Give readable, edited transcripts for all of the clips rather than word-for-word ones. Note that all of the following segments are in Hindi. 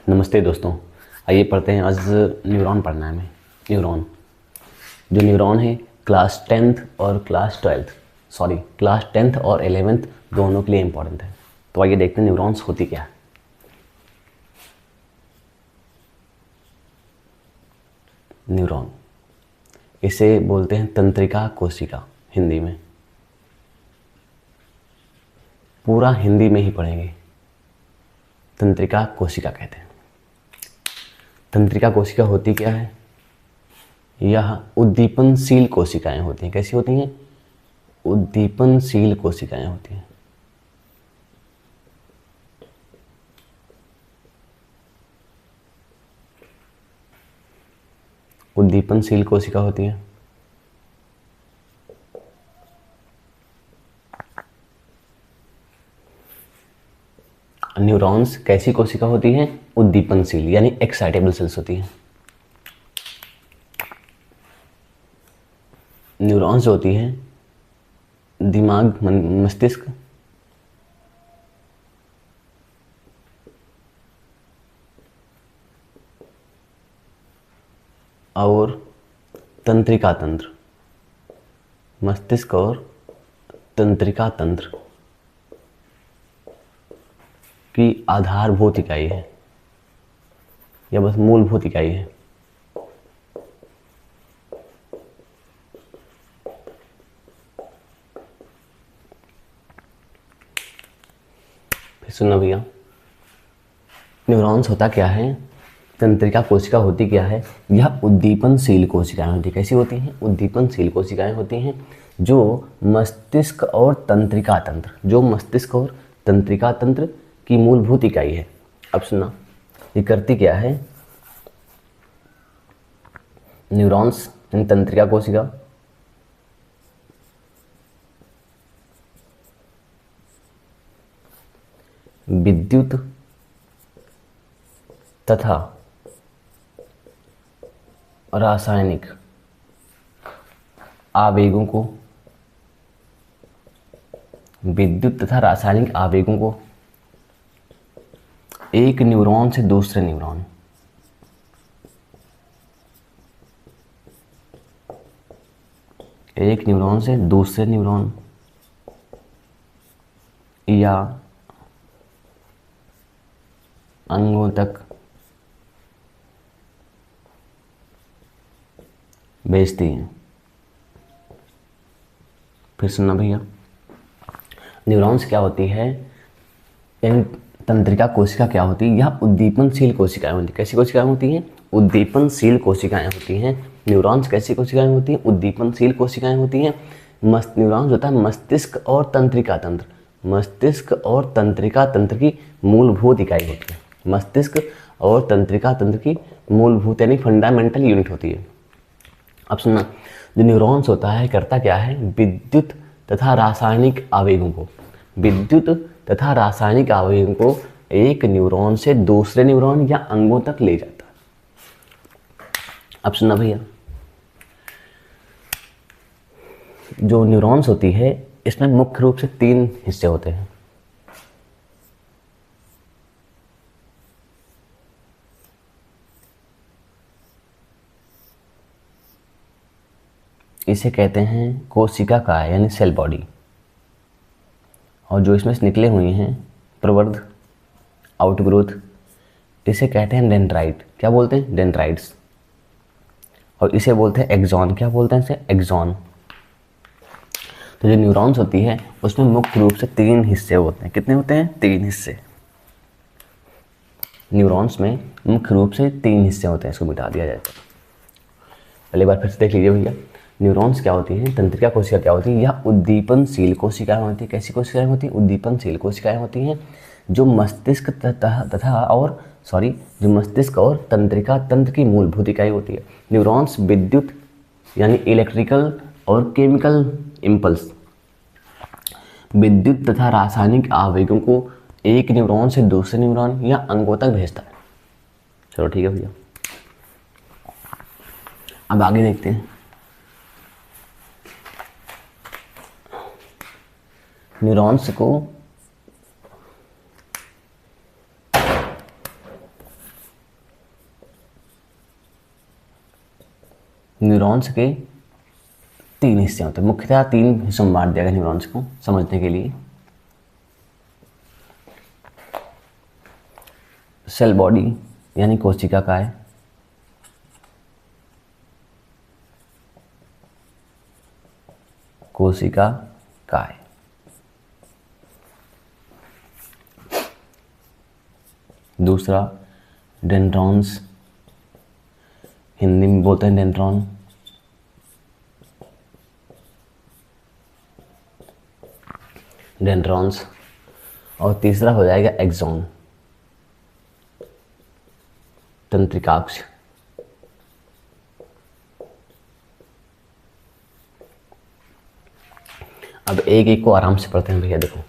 नमस्ते दोस्तों, आइए पढ़ते हैं। आज न्यूरॉन पढ़ना है हमें। न्यूरॉन, जो न्यूरॉन है क्लास 10th और क्लास 10th और 11th दोनों के लिए इम्पोर्टेंट है। तो आइए देखते हैं न्यूरॉन्स होती क्या है। न्यूरॉन, इसे बोलते हैं तंत्रिका कोशिका हिंदी में। पूरा हिंदी में ही पढ़ेंगे। तंत्रिका कोशिका कहते हैं। तंत्रिका कोशिका होती क्या है? यह उद्दीपनशील कोशिकाएं होती हैं। कैसी होती हैं? उद्दीपनशील कोशिकाएं होती हैं। उद्दीपनशील कोशिका होती हैं। न्यूरॉन्स कैसी कोशिका होती हैं? उद्दीपनशील यानी एक्साइटेबल सेल्स होती हैं। न्यूरॉन्स जो होती हैं दिमाग, मस्तिष्क और तंत्रिका तंत्र, मस्तिष्क और तंत्रिका तंत्र की आधारभूत इकाई है या बस मूलभूत इकाई है। फिर सुनना भैया, न्यूरॉन्स होता क्या है? तंत्रिका कोशिका होती क्या है? यह उद्दीपनशील कोशिकाएं होती। कैसी होती हैं? उद्दीपनशील कोशिकाएं होती हैं जो मस्तिष्क और तंत्रिका तंत्र की मूलभूत इकाई है। अब सुनना, ये करती क्या है? न्यूरॉन्स तंत्रिका कोशिका विद्युत तथा रासायनिक आवेगों को एक न्यूरॉन से दूसरे न्यूरॉन या अंगों तक भेजती हैं। फिर सुनना भैया, न्यूरॉन्स क्या होती है? यानी तंत्रिका कोशिका क्या होती है? यह उद्दीपनशील कोशिकाएं होती हैं। कैसी कोशिकाएं होती हैं? उद्दीपनशील कोशिकाएं होती हैं। न्यूरॉन्स कैसी कोशिकाएं होती हैं? उद्दीपनशील कोशिकाएं होती हैं। न्यूरॉन्स होता है मस्तिष्क और तंत्रिका तंत्र की मूलभूत इकाई होती है। मस्तिष्क और तंत्रिका तंत्र की मूलभूत यानी फंडामेंटल यूनिट होती है। अब सुनना, जो न्यूरॉन्स होता है करता क्या है? विद्युत तथा रासायनिक आवेगों को एक न्यूरॉन से दूसरे न्यूरॉन या अंगों तक ले जाता है। अब सुनना भैया, जो न्यूरॉन्स होती है इसमें मुख्य रूप से 3 हिस्से होते हैं। इसे कहते हैं कोशिका काय यानी सेल बॉडी, और जो इसमें से निकले हुए हैं प्रवर्ध, आउटग्रोथ, इसे कहते हैं डेंड्राइट। क्या बोलते हैं? डेंड्राइट्स। और इसे बोलते हैं एक्सॉन। क्या बोलते हैं इसे? एक्सॉन। तो जो न्यूरॉन्स होती है उसमें मुख्य रूप से 3 हिस्से होते हैं। कितने होते हैं? 3 हिस्से। न्यूरॉन्स में मुख्य रूप से 3 हिस्से होते हैं। इसको मिटा दिया जाए तो पहले बार फिर से देख लीजिए भैया, न्यूरॉन्स क्या होती हैं? तंत्रिका कोशिका क्या होती है? यह उद्दीपनशील कोशिकाएं होती हैं। कैसी कोशिकाएं होती हैं? उद्दीपनशील कोशिकाएं होती हैं जो मस्तिष्क और तंत्रिका तंत्र की मूलभूत इकाई होती है। न्यूरॉन्स विद्युत यानी इलेक्ट्रिकल और केमिकल इम्पल्स, विद्युत तथा रासायनिक आवेगों को एक न्यूरॉन से दूसरे न्यूरॉन या अंगों तक भेजता है। चलो ठीक है भैया, अब आगे देखते हैं। न्यूरॉन्स को न्यूरॉन्स के 3 हिस्से होते हैं, मुख्यतः 3 हिस्सों में बांट दिया गया न्यूरॉन्स को समझने के लिए। सेल बॉडी यानी कोशिका काय, कोशिका काय। दूसरा डेंड्रॉन्स, हिंदी में बोलते हैं डेंड्रॉन। डेंड्रॉन्स। और तीसरा हो जाएगा एक्सॉन, तंत्रिकाक्ष। अब एक एक को आराम से पढ़ते हैं भैया। देखो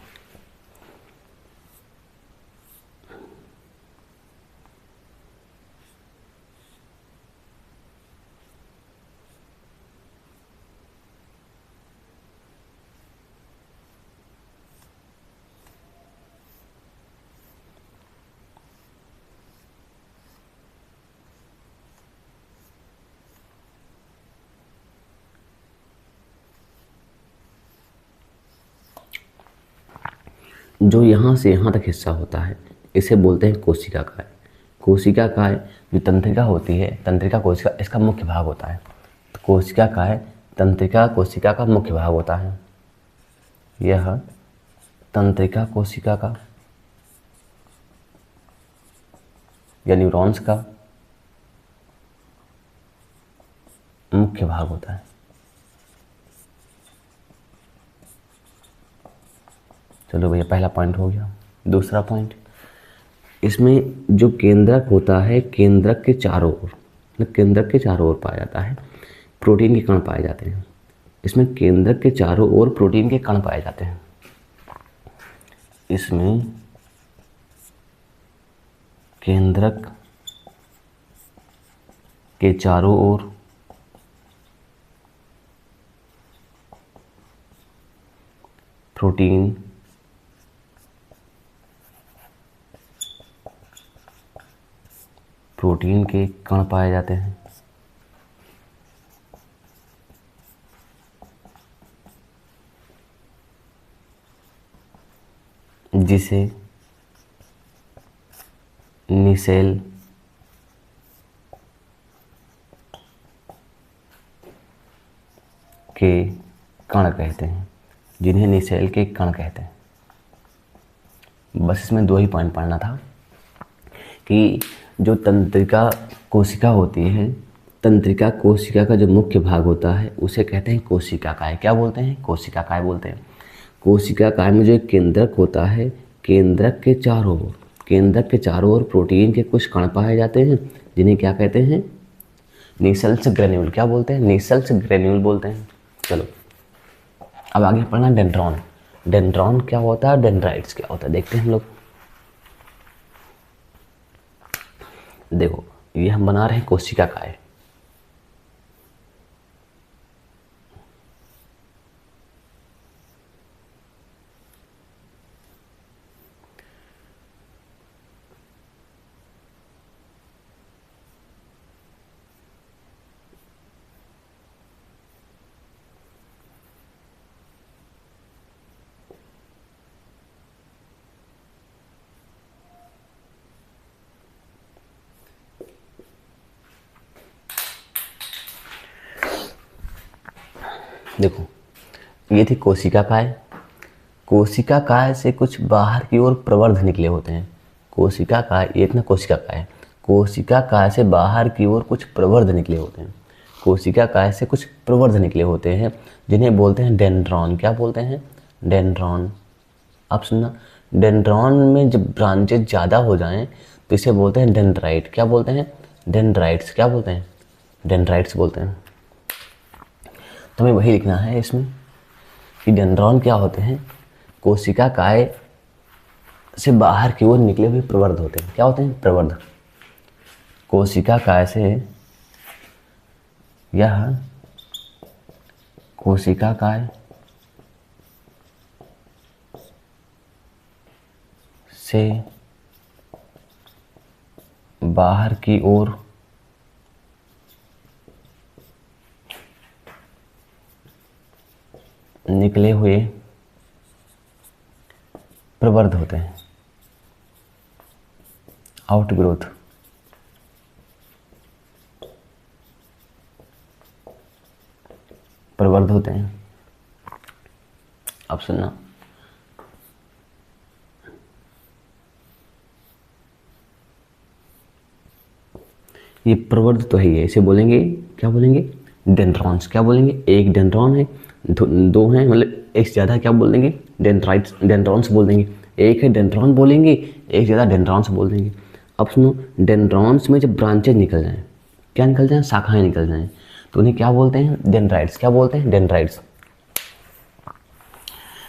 जो यहाँ से यहाँ तक हिस्सा होता है इसे बोलते हैं कोशिका काय। कोशिका काय जो तंत्रिका होती है, तंत्रिका कोशिका इसका मुख्य भाग होता है। तो कोशिका काय तंत्रिका कोशिका का मुख्य भाग होता है। यह तंत्रिका कोशिका का या न्यूरॉन्स का मुख्य भाग होता है। चलो भैया पहला पॉइंट हो गया। दूसरा पॉइंट, इसमें जो केंद्रक होता है, केंद्रक के चारों ओर, मतलब केंद्रक के चारों ओर पाया जाता है प्रोटीन के कण पाए जाते हैं। इसमें केंद्रक के चारों ओर प्रोटीन के कण पाए जाते हैं। इसमें केंद्रक के चारों ओर प्रोटीन के कण पाए जाते हैं। जिसे नीसेल के कण कहते हैं, जिन्हें नीसेल के कण कहते हैं। बस इसमें 2 ही पॉइंट पढ़ना था कि जो तंत्रिका कोशिका होती है, तंत्रिका कोशिका का जो मुख्य भाग होता है उसे कहते हैं कोशिका काय। क्या बोलते हैं? कोशिका काय बोलते हैं। कोशिका काय में जो एक केंद्रक होता है, केंद्रक के चारों ओर प्रोटीन के कुछ कण पाए जाते हैं, जिन्हें क्या कहते हैं? नीसेल्स ग्रेन्यूल। क्या बोलते हैं? नीसेल्स ग्रेन्यूल बोलते हैं। चलो अब आगे पढ़ना डेंड्रॉन। डेंड्रॉन क्या होता है, डेंड्राइट्स क्या होता है, देखते हैं हम लोग। देखो ये हम बना रहे हैं कोशिका काय। देखो ये थी कोशिका काय। कोशिका काय से कुछ बाहर की ओर प्रवर्ध निकले होते हैं। कोशिका काय, ये इतना कोशिका काय, कोशिका काय से बाहर की ओर कुछ प्रवर्ध निकले होते हैं। कोशिका काय से कुछ प्रवर्ध निकले होते हैं जिन्हें बोलते हैं डेंड्रॉन। क्या बोलते हैं? डेंड्रॉन। अब सुनना, डेंड्रॉन में जब ब्रांचेज ज़्यादा हो जाएं तो इसे बोलते हैं डेंड्राइट। क्या बोलते हैं? डेंड्राइट्स। क्या बोलते हैं? डेंड्राइट्स बोलते हैं। तो हमें वही लिखना है इसमें कि डेंड्रॉन क्या होते हैं? कोशिका काय से बाहर की ओर निकले हुए प्रवर्ध होते हैं। क्या होते हैं? प्रवर्ध। कोशिका काय से, यह कोशिका काय से बाहर की ओर निकले हुए प्रवर्ध होते हैं, आउटग्रोथ। प्रवर्ध होते हैं। अब सुनना, ये प्रवर्ध तो है, ये इसे बोलेंगे, क्या बोलेंगे, डेंड्रॉन्स। क्या बोलेंगे, एक डेंड्रॉन है, दो हैं, मतलब एक से ज़्यादा क्या बोल देंगे, डेंड्राइट्स, डेंड्रॉन्स बोल देंगे। एक है डेंड्रॉन बोलेंगे, एक ज़्यादा डेंड्रॉन्स बोल देंगे। अब सुनो, डेंड्रॉन्स में जब ब्रांचेज निकल जाएं, क्या निकल जाएं, शाखाएं निकल जाएं, तो उन्हें क्या बोलते हैं, डेंड्राइट्स। क्या बोलते हैं, डेंड्राइट्स।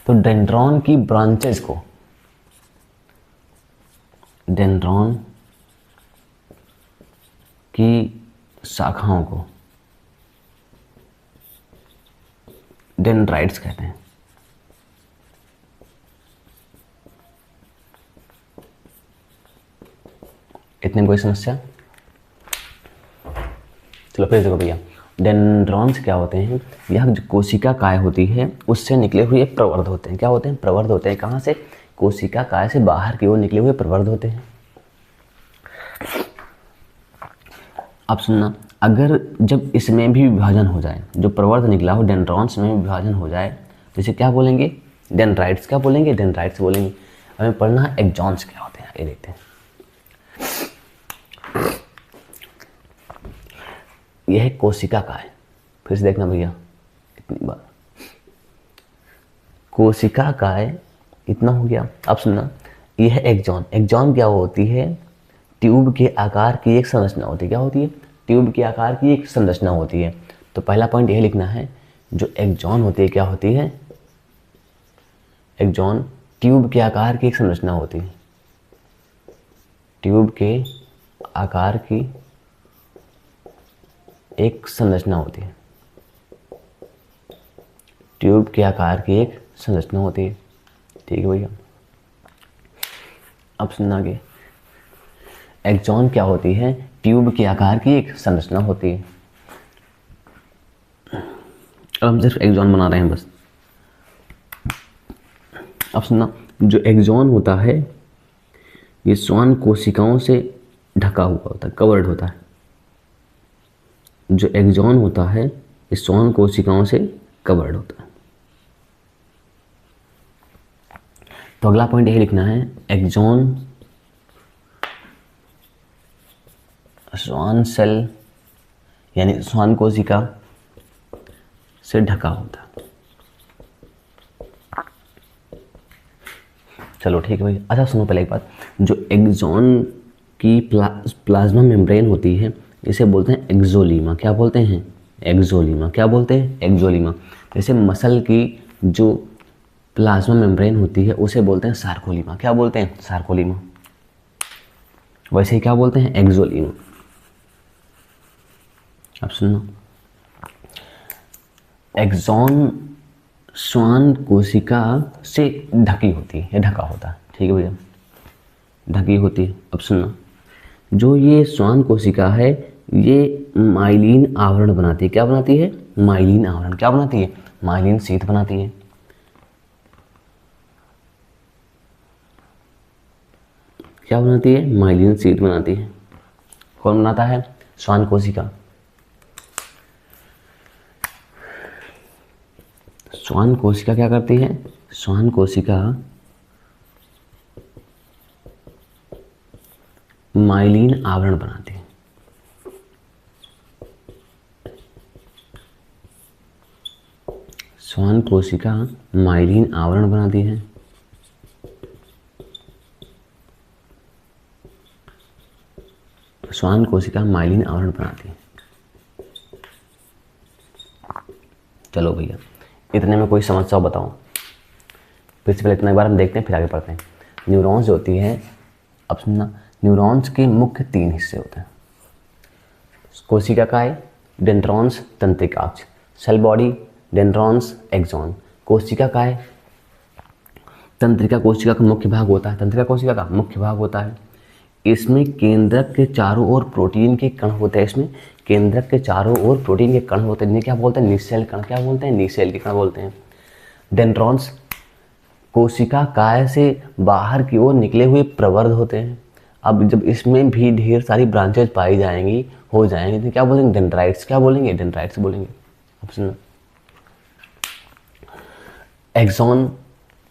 तो डेंड्रॉन की ब्रांचेस को, डेंड्रॉन की शाखाओं को डेंड्राइट्स कहते हैं। इतने में कोई समस्या? चलो फिर देखो भैया, डेंड्रॉन्स क्या होते हैं, यह जो कोशिका काय होती है उससे निकले हुए प्रवर्ध होते हैं। क्या होते हैं, प्रवर्ध होते हैं। कहाँ से, कोशिका काय से बाहर की ओर निकले हुए प्रवर्ध होते हैं। अब सुनना, अगर जब इसमें भी विभाजन हो जाए, जो प्रवर्ध निकला हो डेंड्रॉन्स में विभाजन हो जाए, तो इसे क्या बोलेंगे, डेंड्राइट्स। क्या बोलेंगे, डेंड्राइट्स बोलेंगे। हमें पढ़ना है एक्सॉन्स क्या होते हैं, ये देखते हैं। यह है कोशिका काय, फिर से देखना भैया इतनी बार, कोशिका काय इतना हो गया। अब सुनना, यह है एक्सॉन। एक्सॉन क्या होती है, ट्यूब के आकार की एक संरचना होती है। क्या होती है, ट्यूब के आकार की एक संरचना होती है। तो पहला पॉइंट यह लिखना है, जो एक्सॉन होती है क्या होती है, एक्सॉन ट्यूब के आकार की एक संरचना होती है। ट्यूब के आकार की एक संरचना होती है। ट्यूब के आकार की एक संरचना होती है। ठीक है भैया। अब सुनना आगे, एक्सॉन क्या होती है, ट्यूब के आकार की एक संरचना होती है। अब हम सिर्फ एक्सॉन बना रहे हैं बस। अब सुनना, जो एक्सॉन होता है ये श्वान कोशिकाओं से ढका हुआ होता है, कवर्ड होता है। जो एक्सॉन होता है ये श्वान कोशिकाओं से कवर्ड होता है। तो अगला पॉइंट यही लिखना है, एक्सॉन श्वान सेल यानी श्वान कोशिका से ढका होता है। चलो ठीक है भाई। अच्छा सुनो पहले एक बात, जो एक्सॉन की प्लाज्मा मेम्ब्रेन होती है इसे बोलते हैं एक्सोलीमा। क्या बोलते हैं, एक्सोलीमा। क्या बोलते हैं, एक्सोलीमा। जैसे मसल की जो प्लाज्मा मेम्ब्रेन होती है उसे बोलते हैं सार्कोलीमा। क्या बोलते हैं, सार्कोलीमा। वैसे ही क्या बोलते हैं, एक्सोलीमा। अब सुनो, एक्सॉन श्वान कोशिका से ढकी होती है, ढका होता है। ठीक है भैया, ढकी होती है। अब सुनना, जो ये श्वान कोशिका है ये माइलिन आवरण बनाती है। क्या बनाती है, माइलिन आवरण। क्या बनाती है, माइलिन शीथ बनाती है। क्या बनाती है, माइलिन शीथ बनाती है। कौन बनाता है, श्वान कोशिका। श्वान कोशिका क्या करती है, श्वान कोशिका माइलिन आवरण बनाती है। श्वान कोशिका माइलिन आवरण बनाती है। श्वान कोशिका माइलिन आवरण बनाती है। चलो भैया, इतने में कोई समस्या हो बताओ। फिर से पहले इतना एक बार हम देखते हैं, फिर आगे पढ़ते हैं। न्यूरॉन्स होती है, अब सुनना, न्यूरॉन्स के मुख्य 3 हिस्से होते हैं, कोशिका काय, डेंड्रॉन्स, तंत्रिकाक्ष, सेल बॉडी, डेंड्रॉन्स, एक्सॉन। कोशिका काय, तंत्रिका कोशिका का मुख्य भाग होता है, तंत्रिका कोशिका का मुख्य भाग होता है। इसमें केंद्रक के चारों ओर प्रोटीन के कण होते हैं। इसमें केंद्रक के चारों ओर प्रोटीन के कण होते हैं, इन्हें क्या बोलते हैं, निसेल कण। क्या बोलते हैं, निसेल के कण बोलते हैं। डेंड्रॉन्स कोशिका काय से बाहर की ओर निकले हुए प्रवर्ध होते हैं। अब जब इसमें भी ढेर सारी ब्रांचेज पाई जाएंगी, हो जाएंगी, तो क्या बोलेंगे? डेंड्राइट्स। क्या बोलेंगे? डेंड्राइट्स बोलेंगे। ऑप्शन एक्सॉन,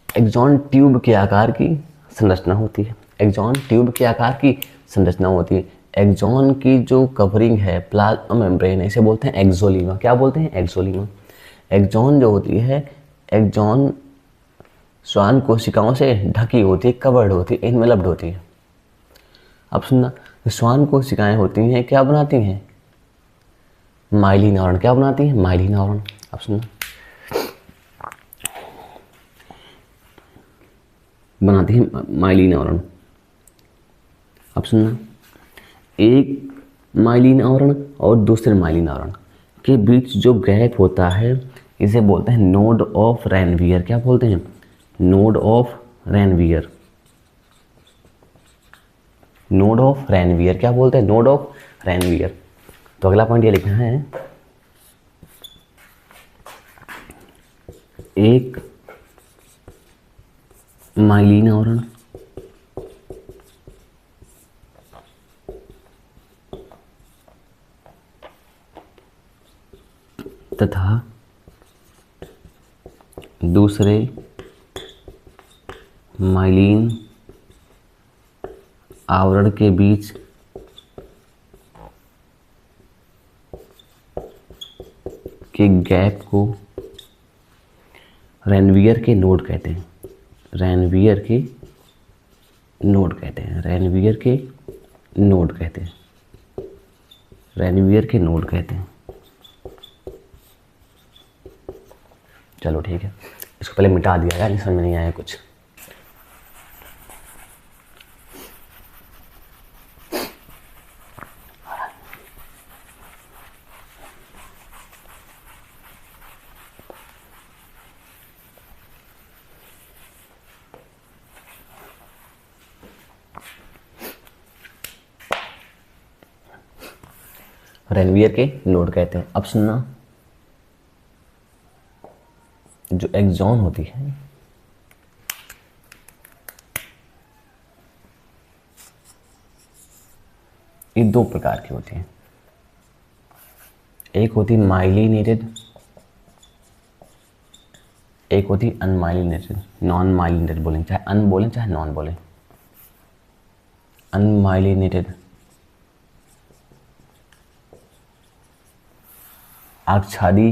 एक्सॉन ट्यूब के आकार की संरचना होती है। एक्सॉन ट्यूब के आकार की संरचना होती है। एक्सॉन की जो कवरिंग है प्लाज्मा मेम्ब्रेन है, इसे बोलते हैं एक्सोलीमा। क्या बोलते हैं? एक्सोलीमा। एक्सॉन जो होती है, एक्सॉन श्वान कोशिकाओं से ढकी होती है, कवर्ड होती है, इनवेलप्ड होती है। अब सुनना, श्वान कोशिकाएं होती हैं क्या बनाती हैं? माइलिन आवरण। क्या बनाती हैं? माइलिन आवरण। अब सुनना, बनाती है माइलिन आवरण। अब सुनना, एक माइलिन आवरण और दूसरे माइलिन आवरण के बीच जो गैप होता है इसे बोलते हैं नोड ऑफ रैनवियर। क्या बोलते हैं? Node of Ranvier. Node of Ranvier. क्या बोलते हैं? Node of Ranvier. तो अगला पॉइंट ये लिखना है, एक माइलिन आवरण तथा दूसरे माइलिन आवरण के बीच के गैप को रैनवियर के नोड कहते हैं। रैनवियर के नोड कहते हैं। रैनवियर के नोड कहते हैं। रैनवियर के नोड कहते हैं। चलो ठीक है, इसको पहले मिटा दिया यार, समझ में नहीं आया कुछ। रैनवियर के नोड कहते हैं। अब सुनना, जो एक्सॉन होती है ये दो प्रकार की होती है। एक होती माइलिनेटेड, एक होती अनमाइलिनेटेड। नॉन माइलिनेटेड बोलें, चाहे अन बोलें चाहे नॉन बोलें। अनमाइलिनेटेड आच्छादी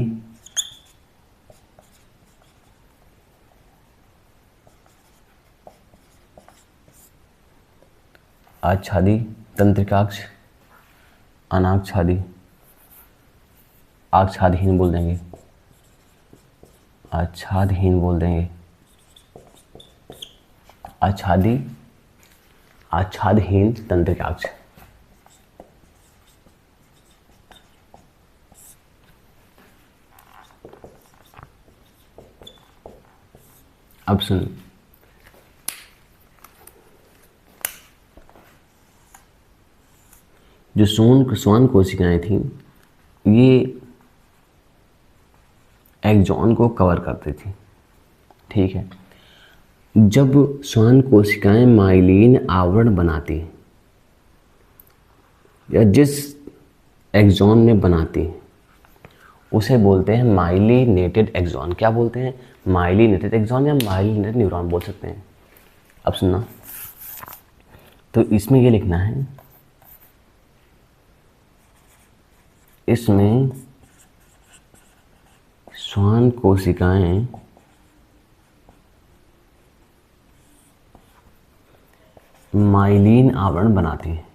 आच्छादी तंत्रिकाक्ष, अनाच्छादी, आच्छादहीन बोल देंगे, आच्छादहीन बोल देंगे, आच्छादी आच्छादहीन तंत्रिकाक्ष। अब सुन, जो श्वान कोशिकाएं थी ये एक्सॉन को कवर करती थी। ठीक है, जब श्वान कोशिकाएं माइलिन आवरण बनाती हैं या जिस एक्सॉन में बनाती हैं उसे बोलते हैं माइलिनेटेड एक्सॉन। क्या बोलते हैं? माइलिनेटेड एक्सॉन या माइलिनेटेड न्यूरॉन बोल सकते हैं। अब सुनना, तो इसमें ये लिखना है, इसमें श्वान कोशिकाएं माइलिन आवरण बनाती हैं।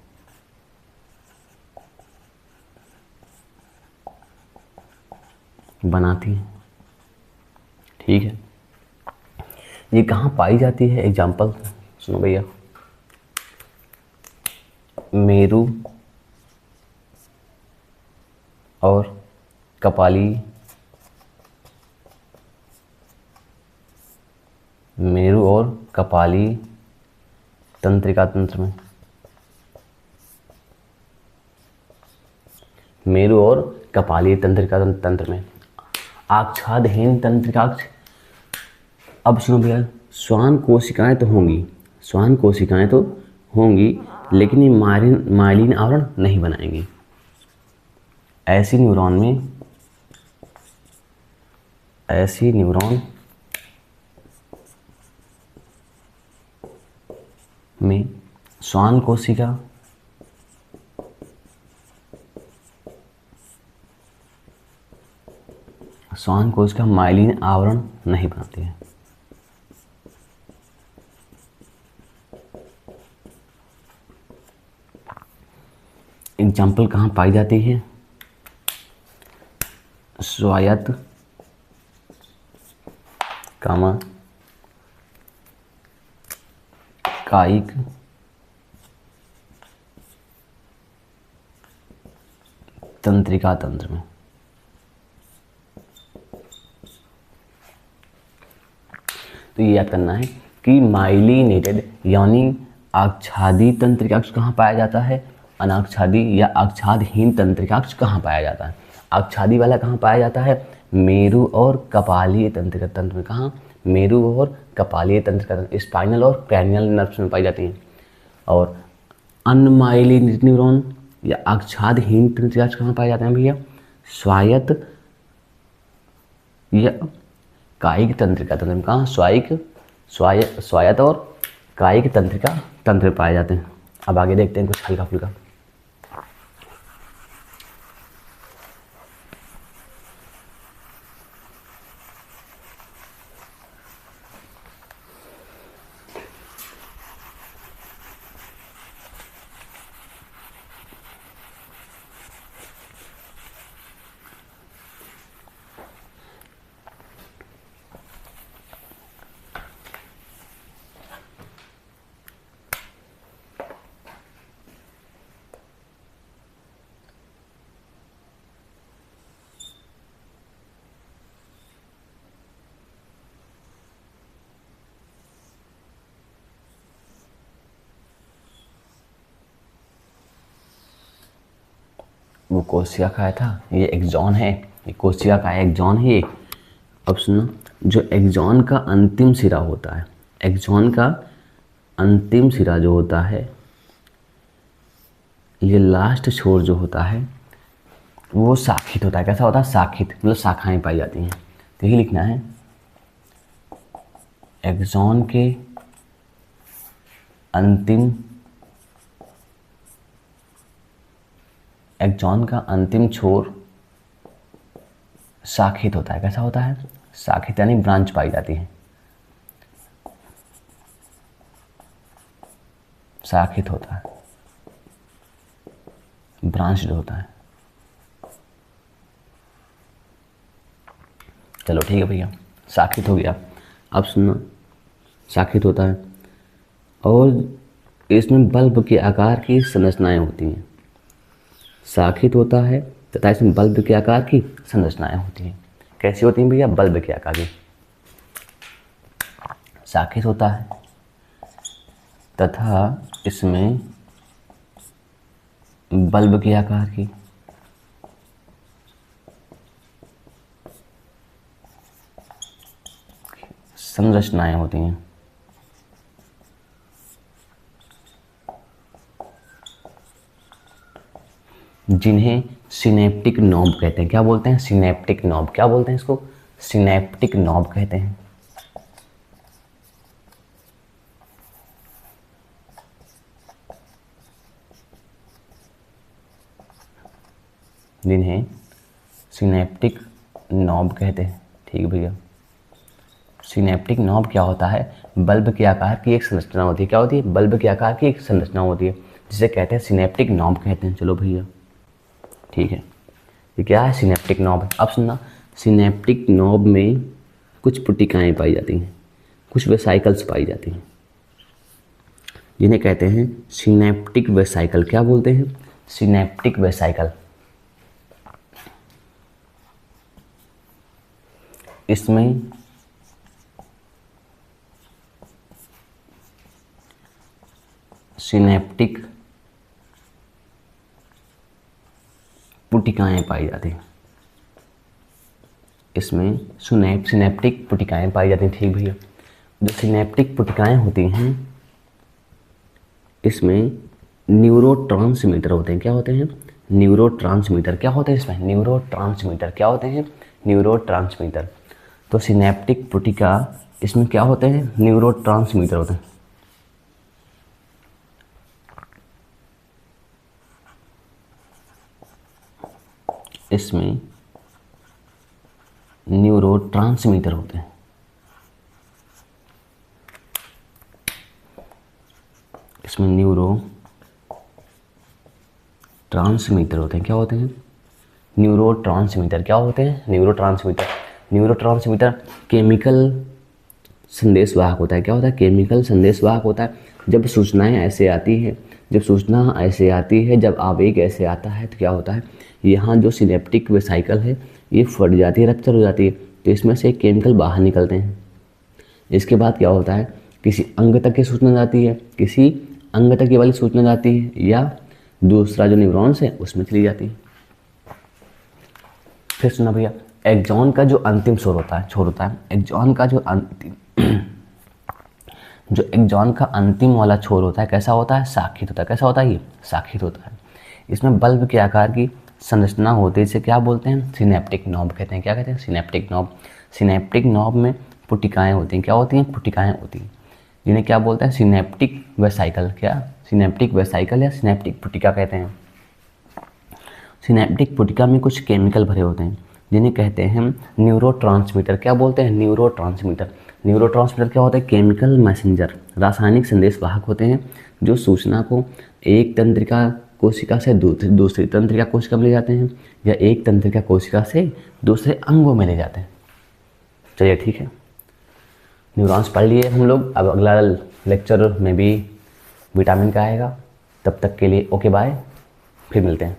बनाती हैं। ठीक है, ये कहाँ पाई जाती है? एग्जाम्पल सुनो भैया, मेरु और कपाली, मेरु और कपाली तंत्रिका तंत्र में, मेरु और कपाली तंत्रिका तंत्र में, आच्छादहीन तंत्रिकाक्ष अब सुनो भैया, श्वान कोशिकाएं तो होंगी, श्वान कोशिकाएं तो होंगी, लेकिन ये माइलिन आवरण नहीं बनाएंगी। ऐसी न्यूरॉन में श्वान कोशिका माइलिन आवरण नहीं बनाती है। एग्जाम्पल कहाँ पाई जाती है? स्वायत्त कायिक तंत्रिका तंत्र में। तो ये याद करना है कि माइलिनेटेड यानी आच्छादी तंत्रिकाक्ष कहाँ पाया जाता है, अनाच्छादी या आच्छादहीन तंत्रिकाक्ष कहाँ पाया जाता है। आच्छादी वाला कहाँ पाया जाता है? मेरु और कपालीय तंत्रिका तंत्र में। कहाँ? मेरु और कपालीय तंत्रिका तंत्र, स्पाइनल और क्रैनियल नर्व्स में पाई जाती हैं। और अनमाइलिनेटेड न्यूरॉन या आच्छादहीन तंत्रिकाक्ष कहाँ पाए जाते हैं भैया? स्वायत्त या कायिक तंत्रिका तंत्र में। कहाँ? स्वायत्त और कायिक तंत्रिका तंत्र पाए जाते हैं। अब आगे देखते हैं कुछ हल्का फुल्का। वो कोशिका का था, ये एक्सॉन है, ये कोशिका का एक्सॉन है ये। अब सुनो, जो एक्सॉन का अंतिम सिरा होता है, एक्सॉन का अंतिम सिरा जो होता है, ये लास्ट छोर जो होता है वो शाखित होता है। कैसा होता है? शाखित, मतलब शाखाएं पाई जाती हैं। तो यही लिखना है, एक्सॉन के अंतिम, एक्सॉन का अंतिम छोर शाखित होता है। कैसा होता है? शाखित, यानी ब्रांच पाई जाती है, शाखित होता है, ब्रांच जो होता है। चलो ठीक है भैया, शाखित हो गया। अब सुनो, शाखित होता है और इसमें बल्ब के आकार की संरचनाएं होती हैं। शाखित होता है तथा इसमें बल्ब के आकार की संरचनाएं होती हैं। कैसी होती हैं भैया? बल्ब के आकार की। शाखित होता है तथा इसमें बल्ब के आकार की संरचनाएं होती हैं। जिन्हें सिनेप्टिक नॉब कहते हैं। क्या बोलते हैं? Synaptic knob. क्या बोलते हैं इसको? सिनेप्टिक नॉब कहते हैं। जिन्हें सिनेप्टिक नॉब कहते हैं। ठीक भैया, सिनेप्टिक नॉब क्या होता है? बल्ब के आकार की एक संरचना होती है। क्या होती है? बल्ब के आकार की एक संरचना होती है, जिसे कहते हैं सिनेप्टिक नॉब कहते हैं। चलो भैया ठीक है, ये क्या है? Synaptic knob. अब सुनना, सिनेप्टिक नॉब में कुछ पुटिकाएँ पाई जाती हैं, कुछ वेसाइकल्स पाई जाती हैं, जिन्हें कहते हैं सिनेप्टिक वेसाइकल। क्या बोलते हैं? Synaptic vesicle. इसमें सिनेप्टिक पुटिकाएँ पाई जाती हैं। इसमें सिनेप्टिक पुटिकाएँ पाई जाती हैं। ठीक भैया, जो सिनेप्टिक पुटिकाएँ होती हैं इसमें न्यूरोट्रांसमीटर होते हैं। क्या होते हैं? न्यूरोट्रांसमीटर। क्या होते हैं इसमें? न्यूरोट्रांसमीटर। क्या होते हैं? न्यूरोट्रांसमीटर। तो सिनेप्टिक पुटिका इसमें क्या होते हैं? न्यूरोट्रांसमीटर होते हैं। इसमें न्यूरोट्रांसमीटर होते हैं। इसमें न्यूरो ट्रांसमीटर होते हैं। क्या होते हैं? न्यूरोट्रांसमीटर। क्या होते हैं? न्यूरोट्रांसमीटर। न्यूरोट्रांसमीटर केमिकल संदेशवाहक होता है। क्या होता है? केमिकल संदेशवाहक होता है। जब सूचनाएं ऐसे आती है, जब सूचना ऐसे आती है, जब आवेग ऐसे आता है तो क्या होता है? यहाँ जो सिनेप्टिक वेसाइकल है ये फट जाती है, रप्चर हो जाती है, तो इसमें से केमिकल बाहर निकलते हैं। इसके बाद क्या होता है? किसी अंग तक की सूचना जाती है, किसी अंग तक ये वाली सूचना जाती है, या दूसरा जो न्यूरॉन्स है उसमें चली जाती है। फिर सुना भैया, एक्सॉन का जो अंतिम छोर होता है, एक्सॉन का जो एक्सॉन का अंतिम वाला छोर होता है कैसा होता है? शाखित होता है। कैसा होता है? ये शाखित होता है। इसमें बल्ब के आकार की संरचना होती है, इसे क्या बोलते हैं? सिनेप्टिक नॉब कहते हैं। क्या कहते हैं? Synaptic knob. सिनेप्टिक नॉब में पुटिकाएँ होती हैं। क्या होती हैं? पुटिकाएँ होती हैं, जिन्हें क्या बोलते हैं? Synaptic vesicle. क्या? सिनेप्टिक वेसाइकल या सिनेप्टिक पुटिका कहते हैं। सिनेप्टिक पुटिका में कुछ केमिकल भरे होते हैं जिन्हें कहते हैं न्यूरोट्रांसमीटर। क्या बोलते हैं? न्यूरोट्रांसमीटर। न्यूरोट्रांसमीटर क्या होता है? केमिकल मैसेंजर, रासायनिक संदेशवाहक होते हैं जो सूचना को एक तंत्रिका कोशिका से दूसरी तंत्रिका कोशिका में ले जाते हैं, या एक तंत्रिका कोशिका से दूसरे अंगों में ले जाते हैं। चलिए ठीक है, न्यूरॉन्स पढ़ लिए हम लोग। अब अगला लेक्चर में भी विटामिन का आएगा। तब तक के लिए ओके बाय, फिर मिलते हैं।